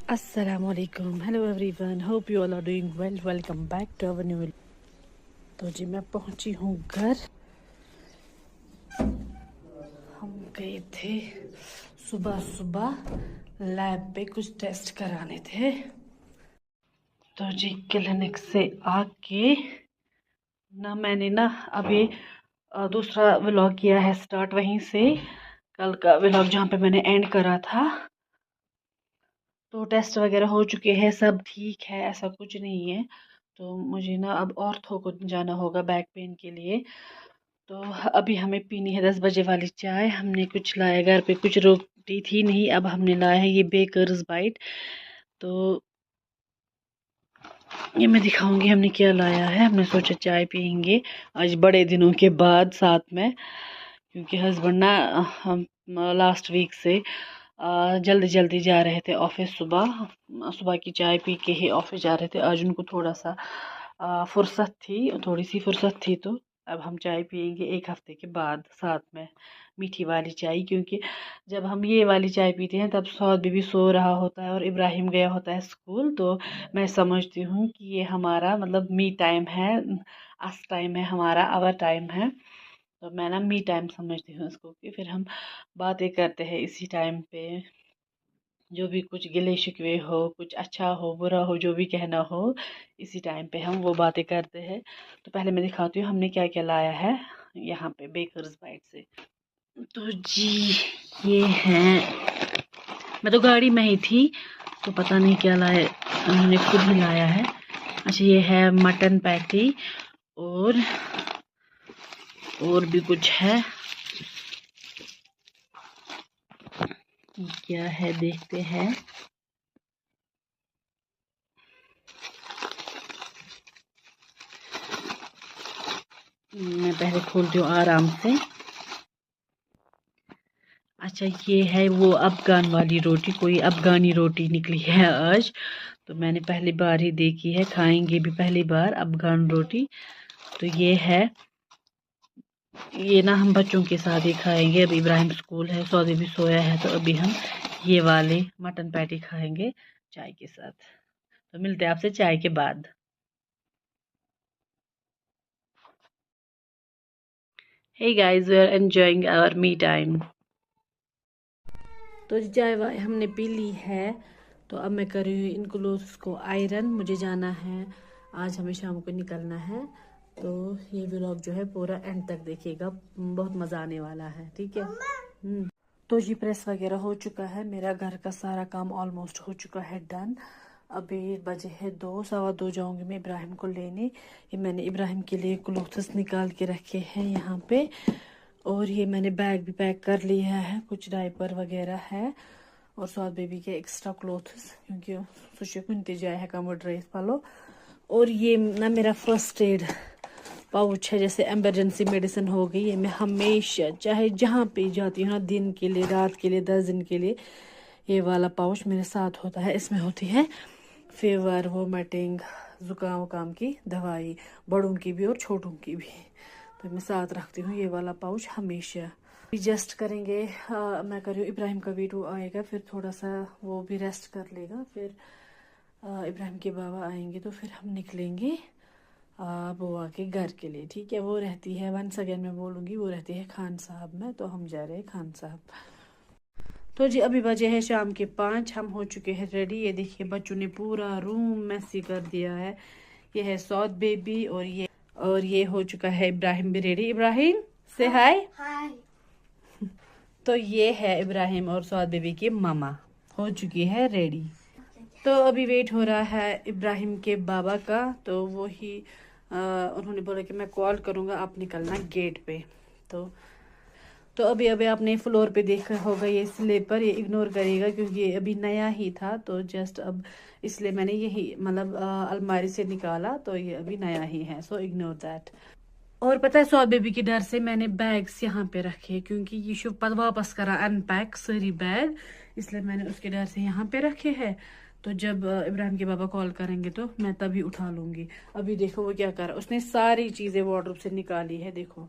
अस्सलामुअलैकुम, hello everyone, hope you all are doing well. Welcome back to our new. तो जी मैं पहुंची हूँ घर। हम गए थे सुबह सुबह लैब पे कुछ टेस्ट कराने थे। तो जी क्लिनिक से आके ना मैंने ना अभी दूसरा व्लॉग किया है स्टार्ट वहीं से। कल का व्लॉग जहाँ पे मैंने एंड करा था। तो टेस्ट वगैरह हो चुके हैं, सब ठीक है, ऐसा कुछ नहीं है। तो मुझे ना अब ऑर्थो को जाना होगा बैक पेन के लिए। तो अभी हमें पीनी है 10 बजे वाली चाय। हमने कुछ लाया, घर पे कुछ रोटी थी नहीं, अब हमने लाया है ये बेकर्स बाइट। तो ये मैं दिखाऊंगी हमने क्या लाया है। हमने सोचा चाय पियेंगे आज बड़े दिनों के बाद साथ में, क्योंकि हस्बैंड ना हम लास्ट वीक से जल्दी जल्दी जा रहे थे ऑफिस। सुबह सुबह की चाय पी के ही ऑफिस जा रहे थे। आज उनको थोड़ा सा फुर्सत थी, थोड़ी सी फुर्सत थी। तो अब हम चाय पियेंगे 1 हफ्ते के बाद साथ में, मीठी वाली चाय। क्योंकि जब हम ये वाली चाय पीते हैं तब सौद भी सो रहा होता है और इब्राहिम गया होता है स्कूल। तो मैं समझती हूँ कि ये हमारा मतलब मी टाइम है, अस टाइम है, हमारा आवर टाइम है। तो मैं ना मी टाइम समझती हूँ इसको, कि फिर हम बातें करते हैं इसी टाइम पे। जो भी कुछ गिले शिकवे हो, कुछ अच्छा हो बुरा हो, जो भी कहना हो, इसी टाइम पे हम वो बातें करते हैं। तो पहले मैं दिखाती हूँ हमने क्या क्या लाया है यहाँ पे बेकर्स बाइट से। तो जी ये है, मैं तो गाड़ी में ही थी तो पता नहीं क्या लाया, उन्होंने खुद ही लाया है। अच्छा ये है मटन पैटी और भी कुछ है। क्या है देखते हैं। मैं पहले खोलती हूँ आराम से। अच्छा ये है वो अफगान वाली रोटी, कोई अफगानी रोटी निकली है आज। तो मैंने पहली बार ही देखी है, खाएंगे भी पहली बार अफगान रोटी। तो ये है, ये ना हम बच्चों के साथ ही खाएंगे। अब इब्राहिम स्कूल है, सौदी भी सोया है, तो अभी हम ये वाले मटन पैटी खाएंगे चाय के साथ। तो मिलते हैं आपसे चाय के बाद। Hey guys, we are enjoying our me time. तो चाय वाय हमने पी ली है। तो अब मैं कर रही हूँ इन क्लोथ्स को आयरन। मुझे जाना है, आज हमें शाम को निकलना है। तो ये व्लॉग जो है पूरा एंड तक देखिएगा, बहुत मज़ा आने वाला है, ठीक है। तो जी प्रेस वगैरह हो चुका है, मेरा घर का सारा काम ऑलमोस्ट हो चुका है डन। अभी बजे है 2 सवा 2, जाऊंगी मैं इब्राहिम को लेने। ये मैंने इब्राहिम के लिए क्लोथ्स निकाल के रखे हैं यहाँ पे। और ये मैंने बैग भी पैक कर लिया है, कुछ डायपर वगैरह है और स्वाद बेबी के एक्स्ट्रा क्लोथ्स, क्योंकि सोचे कुछ जाए है कम ड्रेस पालो। और ये ना मेरा फर्स्ट एड पाउच है, जैसे एमरजेंसी मेडिसिन हो गई। ये मैं हमेशा चाहे जहाँ पे जाती हूँ ना, दिन के लिए, रात के लिए, 10 दिन के लिए, ये वाला पाउच मेरे साथ होता है। इसमें होती है फीवर, वोमिटिंग, जुकाम वुकाम की दवाई, बड़ों की भी और छोटों की भी। तो मैं साथ रखती हूँ ये वाला पाउच हमेशा। जस्ट करेंगे, मैं कर रही हूँ इब्राहिम का वेट, वो आएगा फिर थोड़ा सा वो भी रेस्ट कर लेगा। फिर इब्राहिम के बाबा आएंगे तो फिर हम निकलेंगे बुआ के घर के लिए, ठीक है। वो रहती है, वंस अगेन मैं बोलूँगी, वो रहती है खान साहब में। तो हम जा रहे हैं खान साहब। तो जी अभी बजे हैं शाम के 5, हम हो चुके हैं रेडी। ये देखिए बच्चों ने पूरा रूम मैसी कर दिया है। ये है सौद बेबी और ये हो चुका है इब्राहिम भी रेडी। इब्राहिम से हाय। तो ये है इब्राहिम और सौद बेबी की मामा हो चुकी है रेडी। तो अभी वेट हो रहा है इब्राहिम के बाबा का। तो वो ही उन्होंने बोला कि मैं कॉल करूँगा, आप निकलना गेट पे। तो अभी अभी आपने फ्लोर पे देखा होगा ये स्लीपर, ये इग्नोर करिएगा क्योंकि ये अभी नया ही था। तो जस्ट अब इसलिए मैंने यही मतलब अलमारी से निकाला, तो ये अभी नया ही है, सो इग्नोर दैट। और पता है सौद बेबी की डर से मैंने बैग्स यहाँ पे रखे, क्योंकि ये शुभ पद वापस करा अनपैक सारी बैग, इसलिए मैंने उसके डर से यहाँ पे रखे हैं। तो जब इब्राहिम के बाबा कॉल करेंगे तो मैं तभी उठा लूंगी। अभी देखो वो क्या कर रहा है, उसने सारी चीजें वार्डरोब से निकाली है, देखो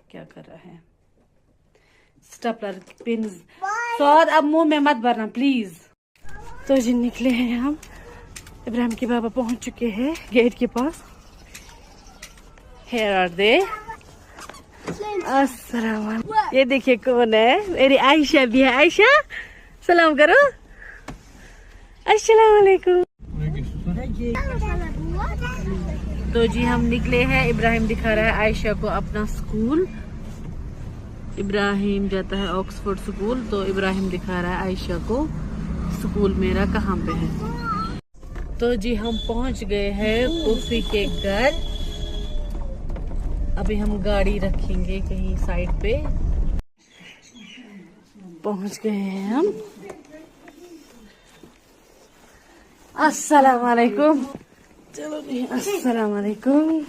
क्या कर रहा है। Stapler, pins. सौद अब मुंह में मत भरना प्लीज। तो जी निकले हैं हम, इब्राहिम के बाबा पहुंच चुके हैं गेट के पास। Here are they? अस्सलाम वालेकुम। ये देखिए कौन है, मेरी आयशा भी है। आयशा सलाम करो। अस्सलाम वालेकुम। तो जी हम निकले हैं, इब्राहिम दिखा रहा है आयशा को अपना स्कूल। इब्राहिम जाता है ऑक्सफोर्ड स्कूल, तो इब्राहिम दिखा रहा है आयशा को स्कूल मेरा कहाँ पे है। तो जी हम पहुंच गए हैं पुफी के घर। अभी हम गाड़ी रखेंगे कहीं साइड पे। पहुंच गए हैं हम। अस्सलाम वालेकुम। चलो जी अस्सलाम वालेकुम।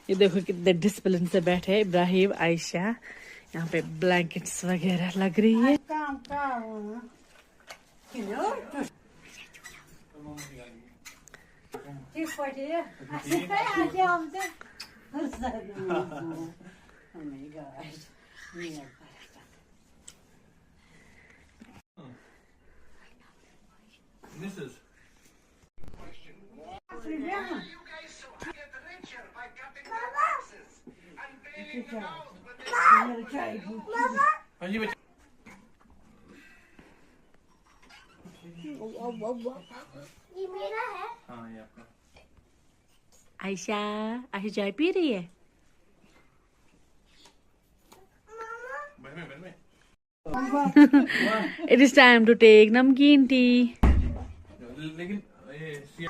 ये देखो कितने डिसिप्लिन से बैठे हैं इब्राहिम आयशा। यहाँ पे ब्लैंकेट्स वगैरह लग रही है। ये मेरा है। हाँ ये आपका। आयशा आयशा चाय पी रही है। It is time to take नमकीन टी। लेकिन ये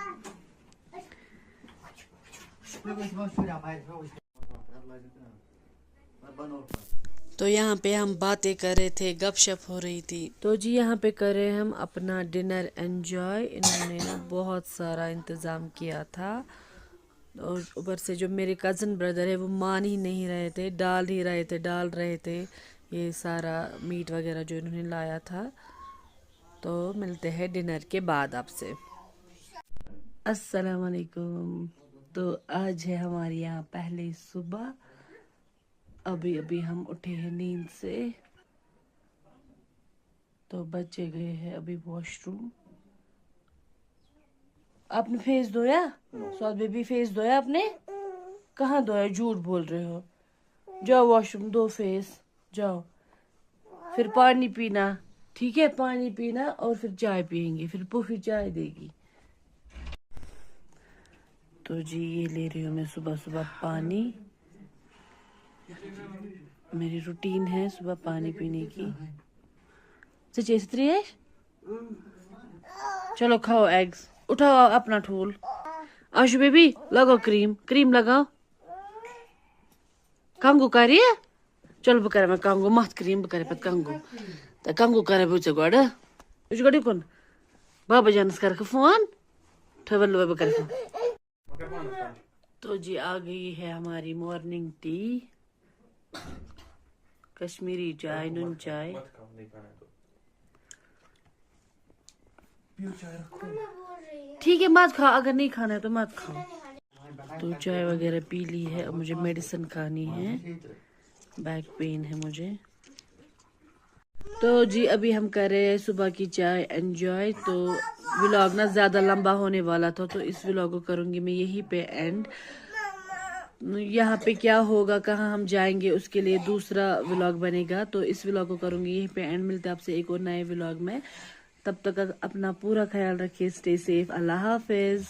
तो यहाँ पे हम बातें कर रहे थे, गपशप हो रही थी। तो जी यहाँ पे कर रहे हम अपना डिनर एंजॉय। इन्होंने ना बहुत सारा इंतज़ाम किया था, और ऊपर से जो मेरे कज़न ब्रदर है वो मान ही नहीं रहे थे, डाल रहे थे ये सारा मीट वगैरह जो इन्होंने लाया था। तो मिलते हैं डिनर के बाद आपसे। अस्सलाम वालेकुम। तो आज है हमारी यहाँ पहले सुबह। अभी अभी हम उठे हैं नींद से, तो बच्चे गए हैं अभी वॉशरूम। आपने फेस धोया? स्वाद बेबी फेस धोया आपने? कहाँ धोया? झूठ बोल रहे हो। जाओ वॉशरूम दो फेस, जाओ। फिर पानी पीना, ठीक है? पानी पीना और फिर चाय पियेंगे, फिर पुफी चाय देगी। तो जी ये ले रही हूँ मैं सुबह सुबह पानी। मेरी रूटीन है सुबह पानी पीने की। सचेस्त्री चलो खाओ एग्स, उठाओ अपना ठूल। आशु बेबी लगाओ क्रीम लगाओ। कंगू करी है? चलो बह कर कंगू मत क्रीम बह कर पे कंगू तो कंगू कर बुझे गोड़ गड़ी कौन बाबा जानस कर फोन ठवल बह कर। तो जी आ गई है हमारी मॉर्निंग टी, कश्मीरी चाय, नून चाय। ठीक है मत खाओ, अगर नहीं खाना है तो मत खाओ। तो चाय वगैरह पी ली है, अब मुझे मेडिसिन खानी है, बैक पेन है मुझे। तो जी अभी हम कर रहे हैं सुबह की चाय एंजॉय। तो व्लॉग ना ज़्यादा लंबा होने वाला था, तो इस व्लॉग को करूँगी मैं यहीं पे एंड। यहाँ पे क्या होगा, कहाँ हम जाएंगे, उसके लिए दूसरा व्लॉग बनेगा। तो इस व्लॉग को करूँगी यहीं पे एंड। मिलते हैं आपसे एक और नए व्लॉग में। तब तक अपना पूरा ख्याल रखिए। Stay safe. अल्लाह हाफिज।